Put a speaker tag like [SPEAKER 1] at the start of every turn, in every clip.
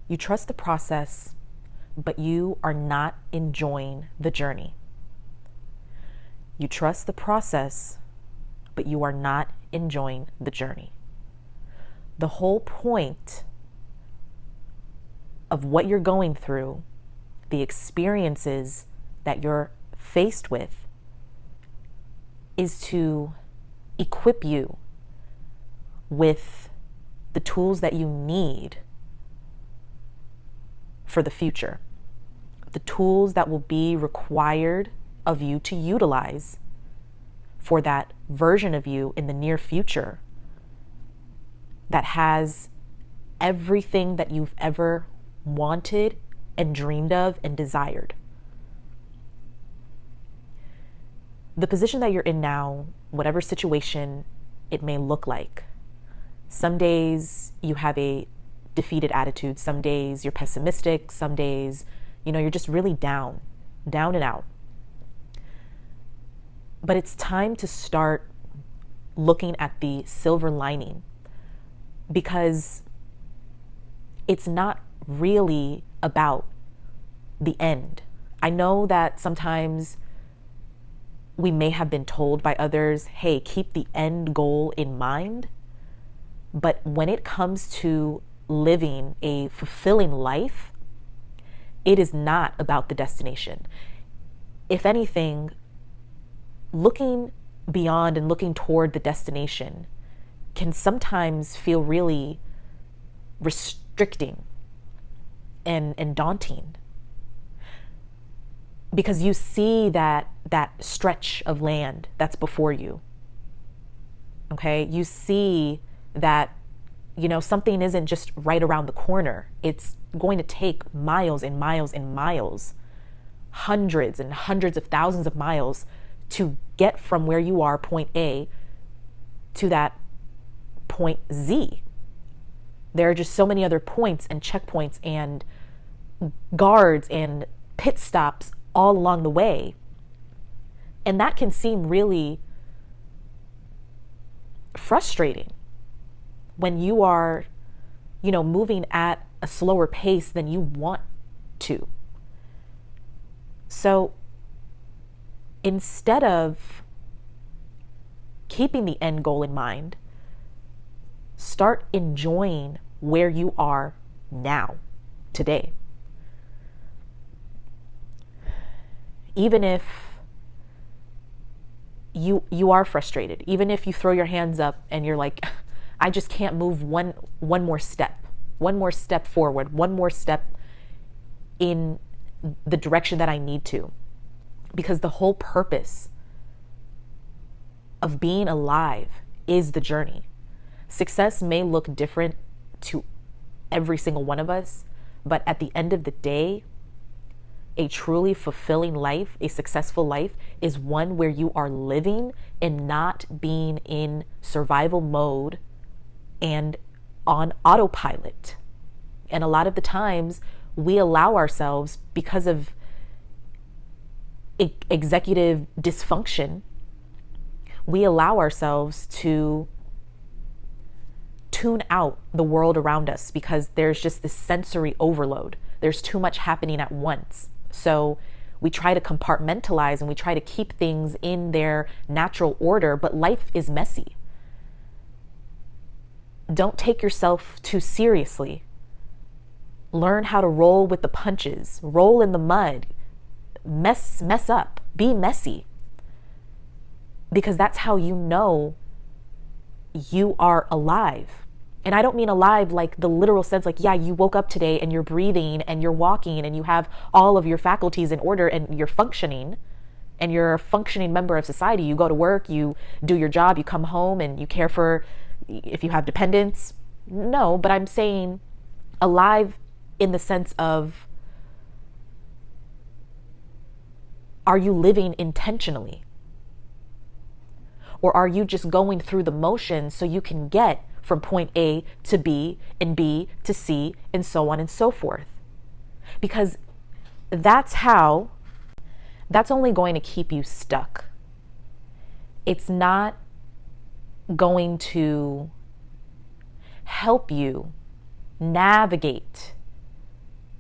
[SPEAKER 1] You trust the process, but you are not enjoying the journey. You trust the process, but you are not enjoying the journey. The whole point of what you're going through, the experiences that you're faced with, is to equip you with the tools that you need for the future, the tools that will be required of you to utilize for that version of you in the near future that has everything that you've ever wanted and dreamed of and desired. The position that you're in now, whatever situation it may look like, some days you have a defeated attitude, some days you're pessimistic, some days, you're just really down and out. But it's time to start looking at the silver lining, because it's not really about the end. I know that sometimes we may have been told by others, hey, keep the end goal in mind. But when it comes to living a fulfilling life, it is not about the destination. If anything, looking beyond and looking toward the destination can sometimes feel really restricting and daunting, because you see that stretch of land that's before you. Okay, you see that something isn't just right around the corner. It's going to take miles and miles and miles, hundreds and hundreds of thousands of miles to get from where you are, point A, to that point Z. There are just so many other points and checkpoints and guards and pit stops all along the way. And that can seem really frustrating when you are, moving at a slower pace than you want to. So instead of keeping the end goal in mind, start enjoying where you are now, today. Even if you are frustrated, even if you throw your hands up and you're like, I just can't move one more step forward, one more step in the direction that I need to. Because the whole purpose of being alive is the journey. Success may look different to every single one of us, but at the end of the day, a truly fulfilling life, a successful life, is one where you are living and not being in survival mode and on autopilot. And a lot of the times we allow ourselves, because of executive dysfunction, we allow ourselves to tune out the world around us because there's just this sensory overload. There's too much happening at once. So we try to compartmentalize and we try to keep things in their natural order, but life is messy. Don't take yourself too seriously. Learn how to roll with the punches, roll in the mud, mess up, be messy. Because that's how you know you are alive. And I don't mean alive like the literal sense, like, yeah, you woke up today and you're breathing and you're walking and you have all of your faculties in order and you're functioning and you're a functioning member of society. You go to work, you do your job, you come home and you care for, if you have dependents. No, but I'm saying alive in the sense of, are you living intentionally? Or are you just going through the motions so you can get from point A to B and B to C and so on and so forth? Because that's only going to keep you stuck. It's not going to help you navigate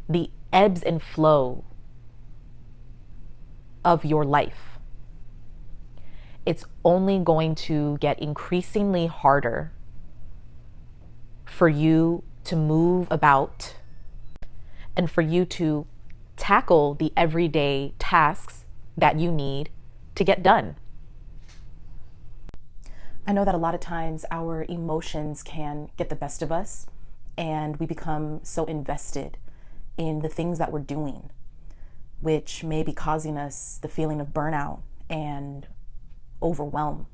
[SPEAKER 1] the ebbs and flow of your life, it's only going to get increasingly harder for you to move about and for you to tackle the everyday tasks that you need to get done. I know that a lot of times our emotions can get the best of us, and we become so invested in the things that we're doing, which may be causing us the feeling of burnout and overwhelm,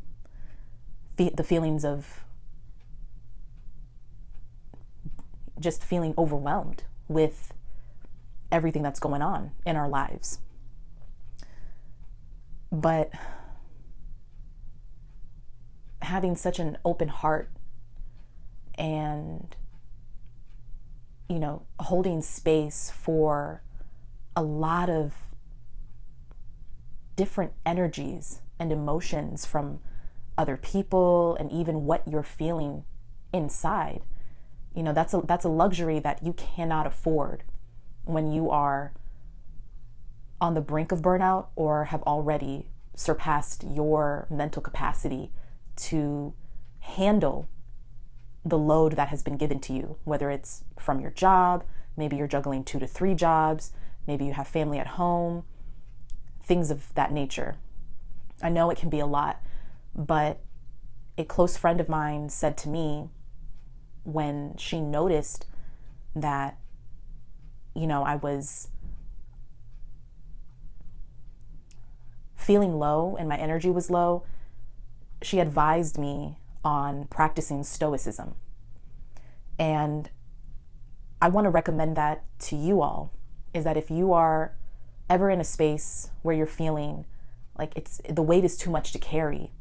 [SPEAKER 1] the feelings of just feeling overwhelmed with everything that's going on in our lives. But having such an open heart and, holding space for a lot of different energies and emotions from other people and even what you're feeling inside, that's a luxury that you cannot afford when you are on the brink of burnout or have already surpassed your mental capacity to handle the load that has been given to you, whether it's from your job, maybe you're juggling 2 to 3 jobs, maybe you have family at home, things of that nature. I know it can be a lot, but a close friend of mine said to me when she noticed that, I was feeling low and my energy was low, she advised me on practicing stoicism. And I want to recommend that to you all, is that if you are ever in a space where you're feeling like the weight is too much to carry,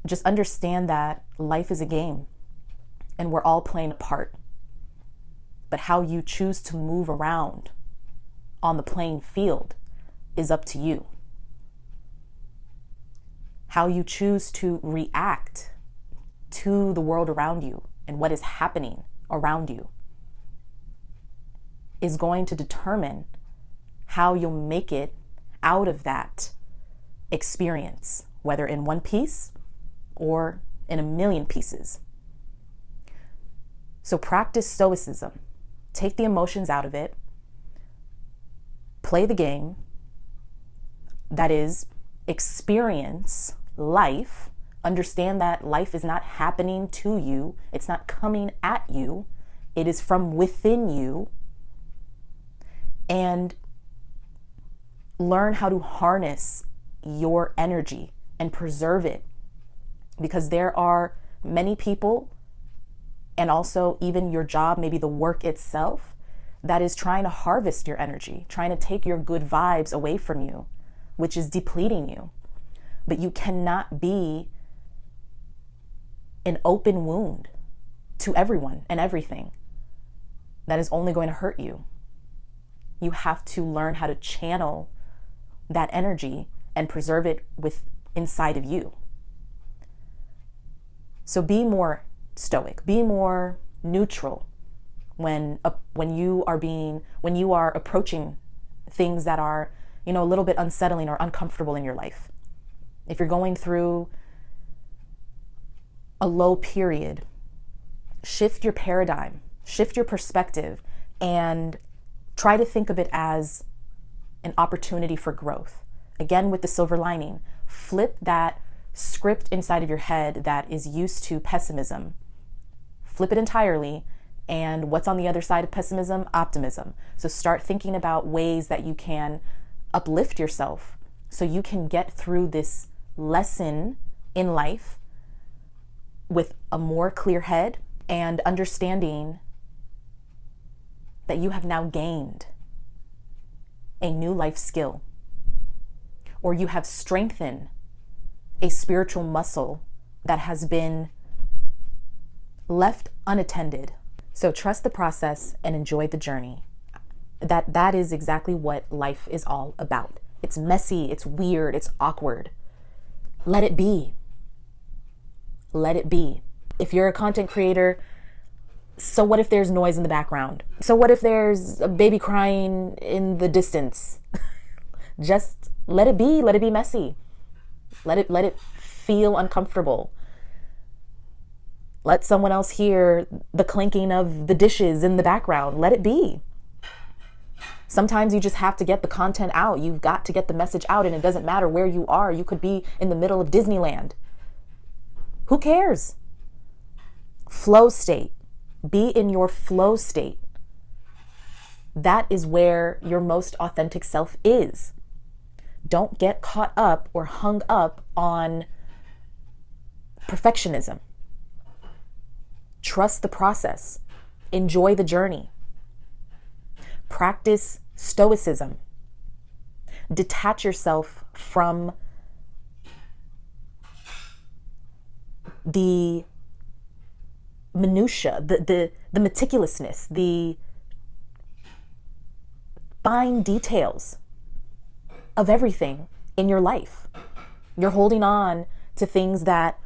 [SPEAKER 1] just understand that life is a game and we're all playing a part. But how you choose to move around on the playing field is up to you. How you choose to react to the world around you and what is happening around you is going to determine how you'll make it out of that experience, whether in one piece or in a million pieces. So practice stoicism. Take the emotions out of it. Play the game. That is, experience life. Understand that life is not happening to you. It's not coming at you. It is from within you. And learn how to harness your energy and preserve it. Because there are many people, and also even your job, maybe the work itself, that is trying to harvest your energy, trying to take your good vibes away from you, which is depleting you. But you cannot be an open wound to everyone and everything. That is only going to hurt you. You have to learn how to channel that energy and preserve it inside of you. So be more stoic, be more neutral when you are approaching things that are, a little bit unsettling or uncomfortable in your life. If you're going through a low period, shift your paradigm, shift your perspective, and try to think of it as an opportunity for growth. Again, with the silver lining, flip that script inside of your head that is used to pessimism. Flip it entirely, and what's on the other side of pessimism? Optimism. So start thinking about ways that you can uplift yourself so you can get through this lesson in life with a more clear head and understanding that you have now gained a new life skill, or you have strengthened a spiritual muscle that has been left unattended. So trust the process and enjoy the journey. That is exactly what life is all about. It's messy, it's weird, it's awkward. Let it be. Let it be. If you're a content creator, So what if there's noise in the background? So what if there's a baby crying in the distance? Just let it be. Let it be messy. Let it feel uncomfortable. Let someone else hear the clinking of the dishes in the background. Let it be. Sometimes you just have to get the content out. You've got to get the message out, and it doesn't matter where you are. You could be in the middle of Disneyland. Who cares? Flow state. Be in your flow state. That is where your most authentic self is. Don't get caught up or hung up on perfectionism. Trust the process. Enjoy the journey. Practice stoicism. Detach yourself from the minutia, the meticulousness, the fine details of everything in your life. You're holding on to things that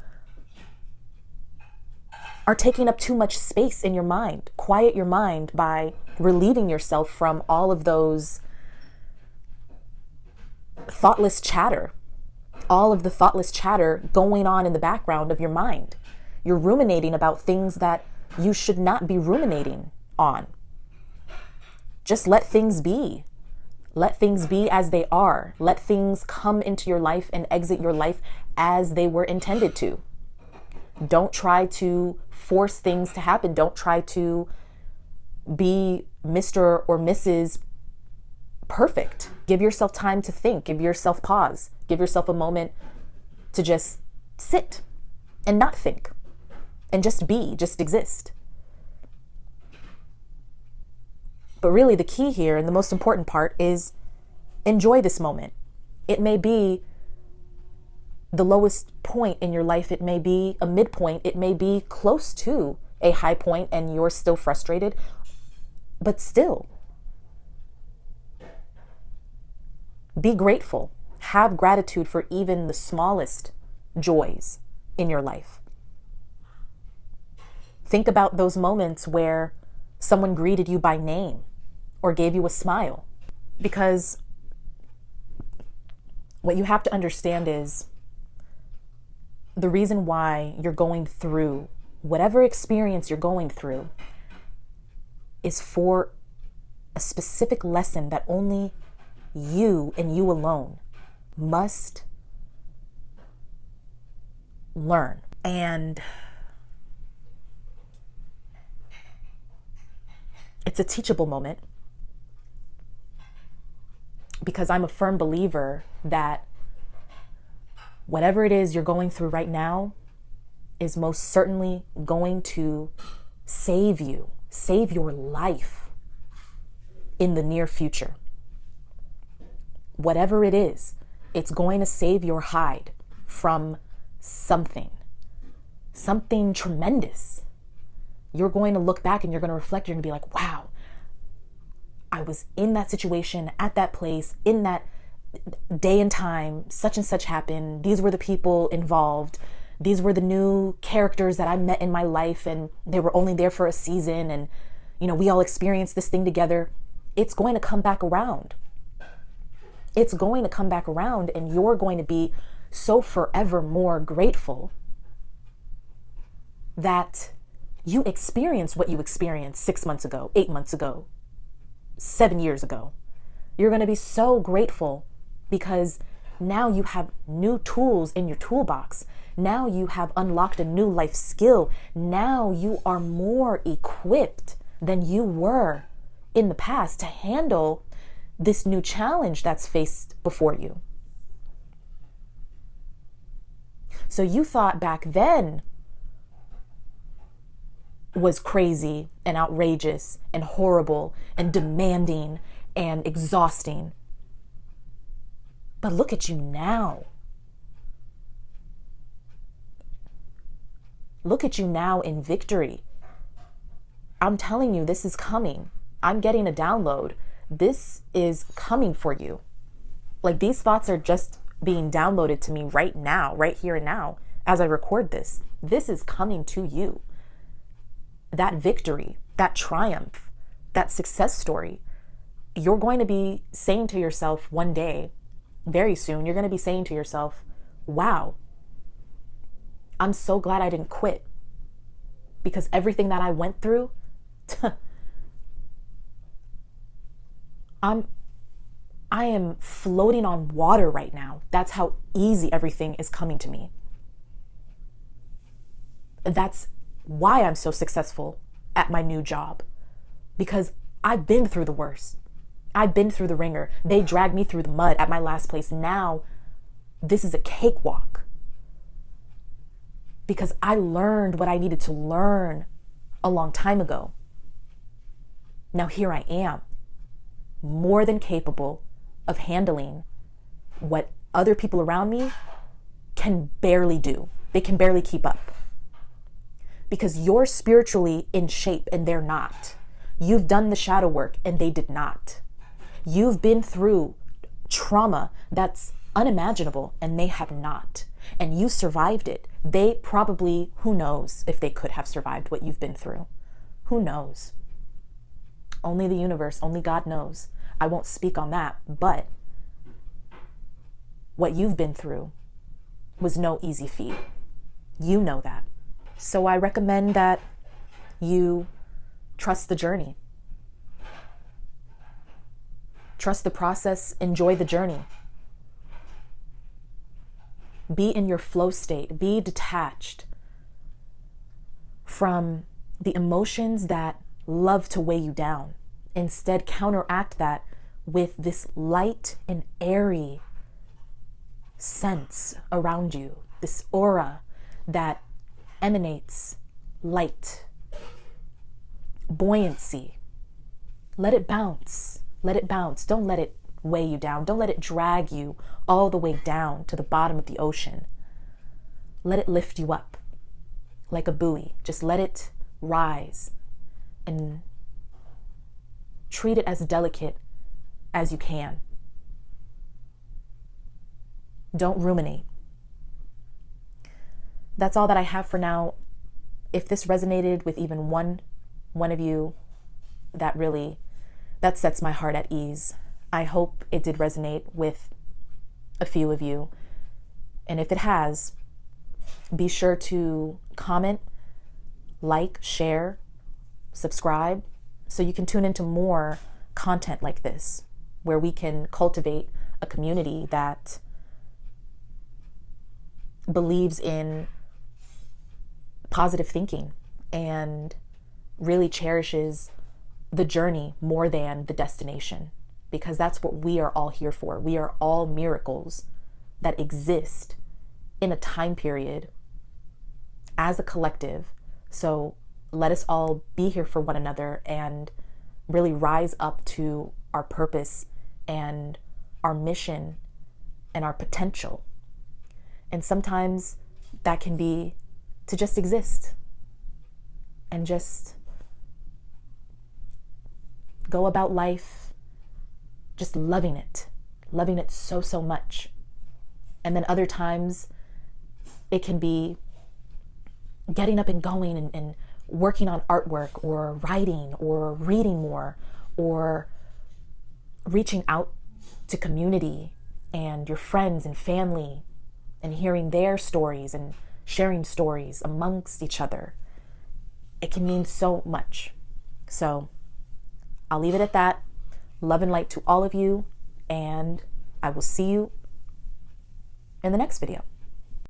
[SPEAKER 1] are taking up too much space in your mind. Quiet your mind by relieving yourself from all of those thoughtless chatter, all of the thoughtless chatter going on in the background of your mind. You're ruminating about things that you should not be ruminating on. Just let things be. Let things be as they are. Let things come into your life and exit your life as they were intended to. Don't try to force things to happen. Don't try to be Mr. or Mrs. Perfect. Give yourself time to think. Give yourself pause. Give yourself a moment to just sit and not think and just be, just exist. But really the key here and the most important part is enjoy this moment. It may be the lowest point in your life. It may be a midpoint. It may be close to a high point and you're still frustrated, but still be grateful. Have gratitude for even the smallest joys in your life. Think about those moments where someone greeted you by name or gave you a smile. Because what you have to understand is the reason why you're going through whatever experience you're going through is for a specific lesson that only you and you alone must learn. And it's a teachable moment, because I'm a firm believer that whatever it is you're going through right now is most certainly going to save you, save your life in the near future. Whatever it is, it's going to save your hide from something tremendous. You're going to look back and you're going to reflect. You're going to be like, wow, I was in that situation, at that place, in that day and time, such and such happened. These were the people involved. These were the new characters that I met in my life, and they were only there for a season. And, we all experienced this thing together. It's going to come back around. It's going to come back around, and you're going to be so forever more grateful that you experienced what you experienced 6 months ago, 8 months ago, 7 years ago. You're going to be so grateful because now you have new tools in your toolbox. Now you have unlocked a new life skill. Now you are more equipped than you were in the past to handle this new challenge that's faced before you. So you thought back then was crazy and outrageous and horrible and demanding and exhausting. But look at you now. Look at you now in victory. I'm telling you, this is coming. I'm getting a download. This is coming for you. Like, these thoughts are just being downloaded to me right now, right here and now, as I record this. This is coming to you. that victory, that triumph, that success story, you're going to be saying to yourself one day, very soon, you're going to be saying to yourself, wow, I'm so glad I didn't quit, because everything that I went through, I am floating on water right now. That's how easy everything is coming to me. That's why I'm so successful at my new job, because I've been through the worst. I've been through the ringer. They dragged me through the mud at my last place. Now, this is a cakewalk, because I learned what I needed to learn a long time ago. Now here I am, more than capable of handling what other people around me can barely do. They can barely keep up. Because you're spiritually in shape and they're not. You've done the shadow work and they did not. You've been through trauma that's unimaginable and they have not. And you survived it. They probably, who knows if they could have survived what you've been through. Who knows? Only the universe, only God knows. I won't speak on that, but what you've been through was no easy feat. You know that. So I recommend that you trust the journey. Trust the process, enjoy the journey. Be in your flow state, be detached from the emotions that love to weigh you down. Instead, counteract that with this light and airy sense around you, this aura that emanates light, buoyancy. Let it bounce. Let it bounce. Don't let it weigh you down. Don't let it drag you all the way down to the bottom of the ocean. Let it lift you up like a buoy. Just let it rise and treat it as delicate as you can. Don't ruminate. That's all that I have for now. If this resonated with even one of you, that sets my heart at ease. I hope it did resonate with a few of you. And if it has, be sure to comment, like, share, subscribe, so you can tune into more content like this, where we can cultivate a community that believes in positive thinking and really cherishes the journey more than the destination, because that's what we are all here for. We are all miracles that exist in a time period as a collective. So let us all be here for one another and really rise up to our purpose and our mission and our potential. And sometimes that can be to just exist and just go about life just loving it so, so much. And then other times it can be getting up and going and working on artwork or writing or reading more or reaching out to community and your friends and family and hearing their stories and sharing stories amongst each other. It can mean so much. So I'll leave it at that. Love and light to all of you, and I will see you in the next video.